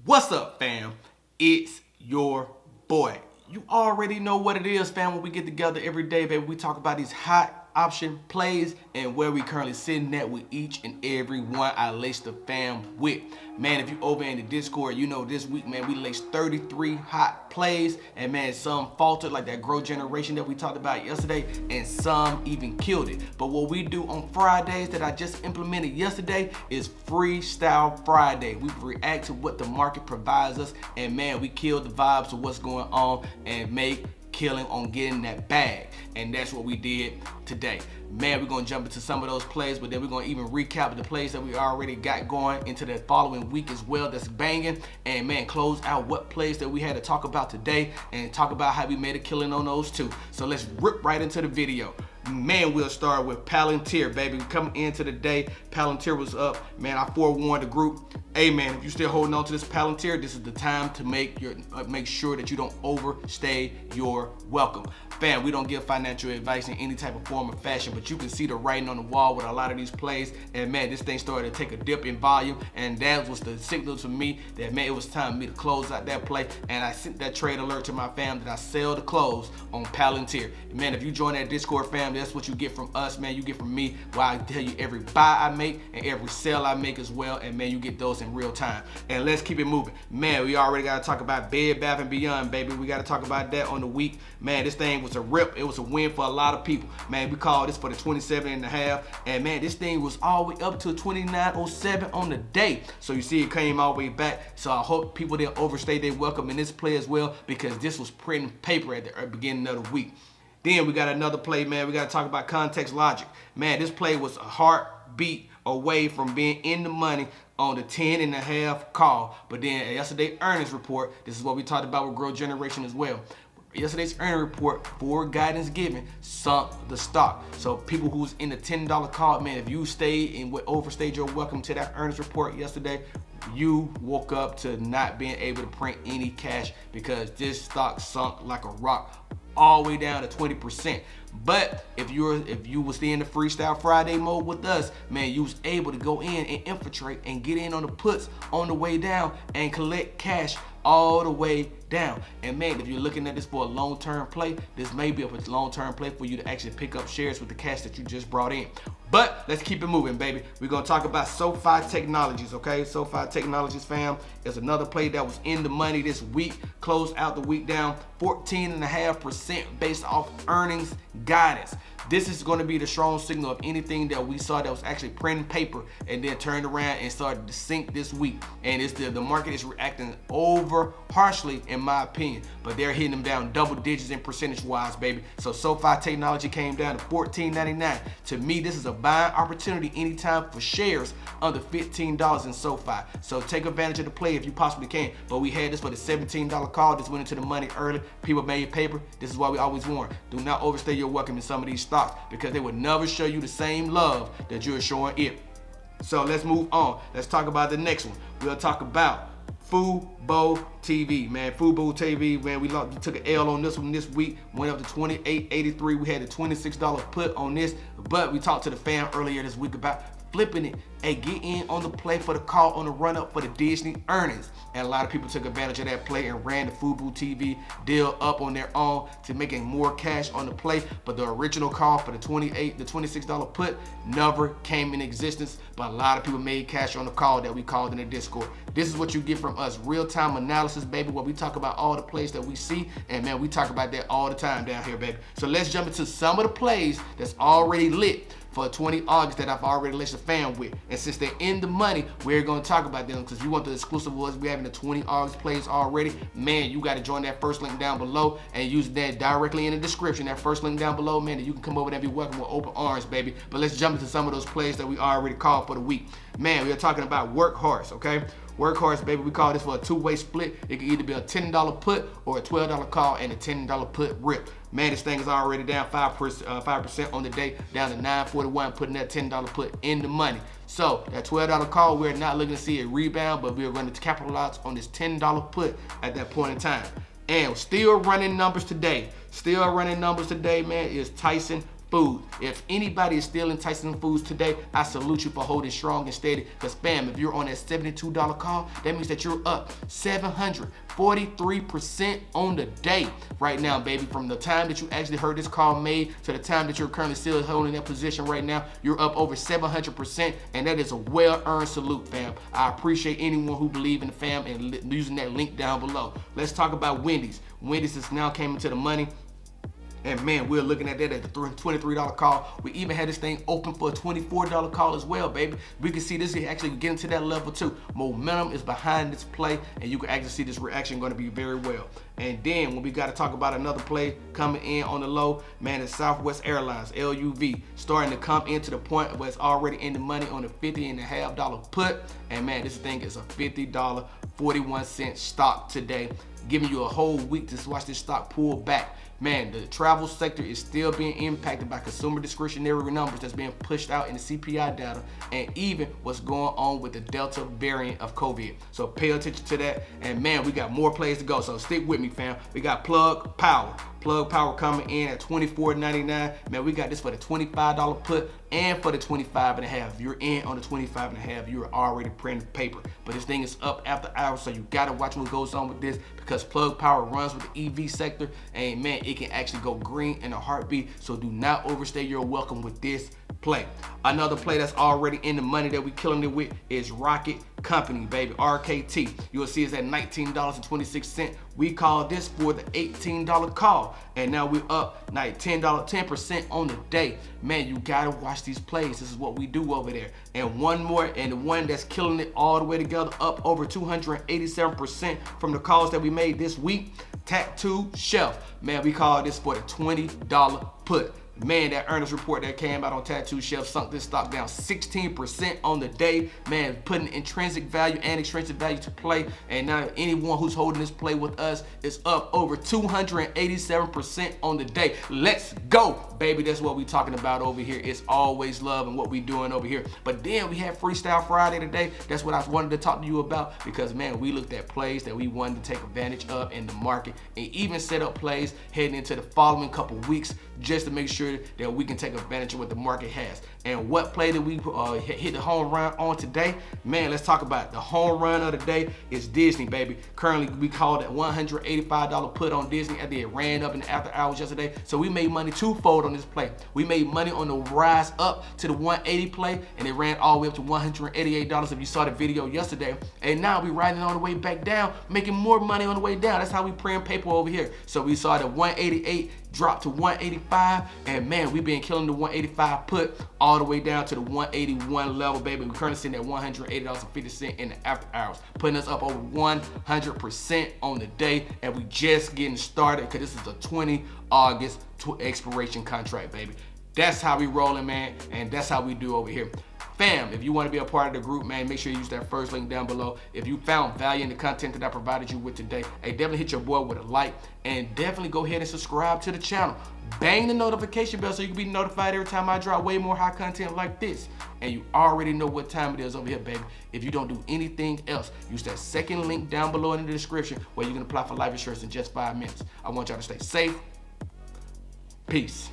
What's up, fam? It's your boy. You already know what it is, fam. When we get together every day, baby, we talk about these hot option plays and where we currently sitting at with each and every one I laced the fam with. Man, if you over in the Discord, you know this week, man, we laced 33 hot plays, and man, some faltered like that growth generation that we talked about yesterday, and some even killed it. But what we do on Fridays that I just implemented yesterday is Freestyle Friday. We react to what the market provides us, and man, we kill the vibes of what's going on and make killing on getting that bag. And that's what we did today. Man, we're gonna jump into some of those plays, but then we're gonna even recap the plays that we already got going into the following week as well that's banging. And man, close out what plays that we had to talk about today and talk about how we made a killing on those too. So let's rip right into the video. Man, we'll start with PLTR, baby. Coming into the day, PLTR was up. Man, I forewarned the group. Hey man, if you're still holding on to this PLTR, this is the time to make sure that you don't overstay your welcome. Fam, we don't give financial advice in any type of form or fashion, but you can see the writing on the wall with a lot of these plays. And man, this thing started to take a dip in volume, and that was the signal to me that man, it was time for me to close out that play. And I sent that trade alert to my fam that I sell the close on PLTR. Man, if you join that Discord fam, that's what you get from us, man. You get from me while I tell you every buy I make and every sell I make as well. And man, you get those in real time. And let's keep it moving. Man, we already got to talk about Bed Bath & Beyond, baby. We got to talk about that on the week. Man, this thing was a rip. It was a win for a lot of people. Man, we called this for the 27.5. And man, this thing was all the way up to 29.07 on the day. So you see it came all the way back. So I hope people didn't overstay their welcome in this play as well, because this was printing paper at the beginning of the week. Then we got another play, man. We got to talk about context logic. Man, this play was a heartbeat away from being in the money on the 10.5 call. But then yesterday earnings report, this is what we talked about with growth generation as well. Yesterday's earnings report, for guidance given, sunk the stock. So people who's in the $10 call, man, if you stayed and overstayed your welcome to that earnings report yesterday, you woke up to not being able to print any cash, because this stock sunk like a rock all the way down to 20%. But if you was in the Freestyle Friday mode with us, man, you was able to go in and infiltrate and get in on the puts on the way down and collect cash all the way down. And man, if you're looking at this for a long-term play, this may be a long-term play for you to actually pick up shares with the cash that you just brought in. But let's keep it moving, baby. We're gonna talk about SoFi Technologies, okay? SoFi Technologies, fam, is another play that was in the money this week. Closed out the week down 14.5% based off earnings guidance. This is going to be the strong signal of anything that we saw that was actually printing paper and then turned around and started to sink this week. And it's the market is reacting over harshly, in my opinion, but they're hitting them down double digits in percentage wise, baby. So SoFi Technology came down to $14.99. To me, this is a buying opportunity anytime for shares under $15 in SoFi. So take advantage of the play if you possibly can. But we had this for the $17 call. This went into the money early. People made paper. This is why we always warn: do not overstay your welcome in some of these stocks, because they would never show you the same love that you're showing it. So let's move on. Let's talk about the next one. We'll talk about Fubo TV, man. Fubo TV, man, we took an L on this one this week. Went up to $28.83. We had a $26 put on this, but we talked to the fam earlier this week about flipping it and get in on the play for the call on the run up for the Disney earnings. And a lot of people took advantage of that play and ran the Fubo TV deal up on their own to making more cash on the play. But the original call for the $26 put never came in existence. But a lot of people made cash on the call that we called in the Discord. This is what you get from us: real-time analysis, baby, where we talk about all the plays that we see. And man, we talk about that all the time down here, baby. So let's jump into some of the plays that's already lit for 20 August that I've already let the fam with. And since they're in the money, we're going to talk about them, because you want the exclusive ones. We're having the 20 August plays already. Man, you got to join that first link down below and use that directly in the description. That first link down below, man, and you can come over there and be welcome with open arms, baby. But let's jump into some of those plays that we already called for the week. Man, we are talking about Workhorse, okay? Workhorse, baby, we call this for a two-way split. It can either be a $10 put or a $12 call and a $10 put rip. Man, this thing is already down 5% on the day, down to $9.41, putting that $10 put in the money. So that $12 call, we're not looking to see a rebound, but we're going to capitalize on this $10 put at that point in time. And still running numbers today, man, is Tyson food. If anybody is still enticing foods today, I salute you for holding strong and steady. Because fam, if you're on that $72 call, that means that you're up 743% on the day right now, baby. From the time that you actually heard this call made to the time that you're currently still holding that position right now, you're up over 700%, and that is a well-earned salute, fam. I appreciate anyone who believe in the fam and using that link down below. Let's talk about Wendy's. Wendy's has now came into the money. And man, we're looking at that at the $23 call. We even had this thing open for a $24 call as well, baby. We can see this is actually getting to that level too. Momentum is behind this play, and you can actually see this reaction going to be very well. And then when we got to talk about another play coming in on the low, man, it's Southwest Airlines, LUV, starting to come into the point where it's already in the money on a $50.50 put. And man, this thing is a $50.41 stock today, giving you a whole week to watch this stock pull back. Man, the travel sector is still being impacted by consumer discretionary numbers that's being pushed out in the CPI data, and even what's going on with the Delta variant of COVID. So pay attention to that. And man, we got more plays to go. So stick with me, fam. We got Plug Power. Plug Power coming in at $24.99. Man, we got this for the $25 put and for the $25.50. If you're in on the $25.50, you're already printing paper. But this thing is up after hours, so you gotta watch what goes on with this, because Plug Power runs with the EV sector, and man, it can actually go green in a heartbeat. So do not overstay your welcome with this play. Another play that's already in the money that we killing it with is Rocket Company, baby, RKT. You'll see it's at $19.26. We call this for the $18 call, and now we're up like 10% on the day. Man, you gotta watch these plays. This is what we do over there. And one more, and the one that's killing it all the way together, up over 287% from the calls that we made this week, Tattoo Shelf. Man, we call this for the $20 put. Man, that earnings report that came out on Tattoo Shelf sunk this stock down 16% on the day. Man, putting intrinsic value and extrinsic value to play. And now anyone who's holding this play with us is up over 287% on the day. Let's go, baby. That's what we talking about over here. It's always love and what we doing over here. But then we had Freestyle Friday today. That's what I wanted to talk to you about, because man, we looked at plays that we wanted to take advantage of in the market, and even set up plays heading into the following couple weeks just to make sure that we can take advantage of what the market has. And what play did we hit the home run on today? Man, let's talk about it. The home run of the day is Disney, baby. Currently, we called it $185 put on Disney after it ran up in the after hours yesterday. So we made money twofold on this play. We made money on the rise up to the 180 play, and it ran all the way up to $188 if you saw the video yesterday. And now we riding on the way back down, making more money on the way down. That's how we print paper over here. So we saw the 188 drop to 185, and man, we've been killing the 185 put all the way down to the 181 level, baby. We're currently sitting at $180.50 in the after hours, putting us up over 100% on the day, and we just getting started, because this is a 20 August expiration contract, baby. That's how we rolling, man, and that's how we do over here. Fam, if you want to be a part of the group, man, make sure you use that first link down below. If you found value in the content that I provided you with today, hey, definitely hit your boy with a like, and definitely go ahead and subscribe to the channel. Bang the notification bell so you can be notified every time I drop way more high content like this. And you already know what time it is over here, baby. If you don't do anything else, use that second link down below in the description where you can apply for life insurance in just 5 minutes. I want y'all to stay safe. Peace.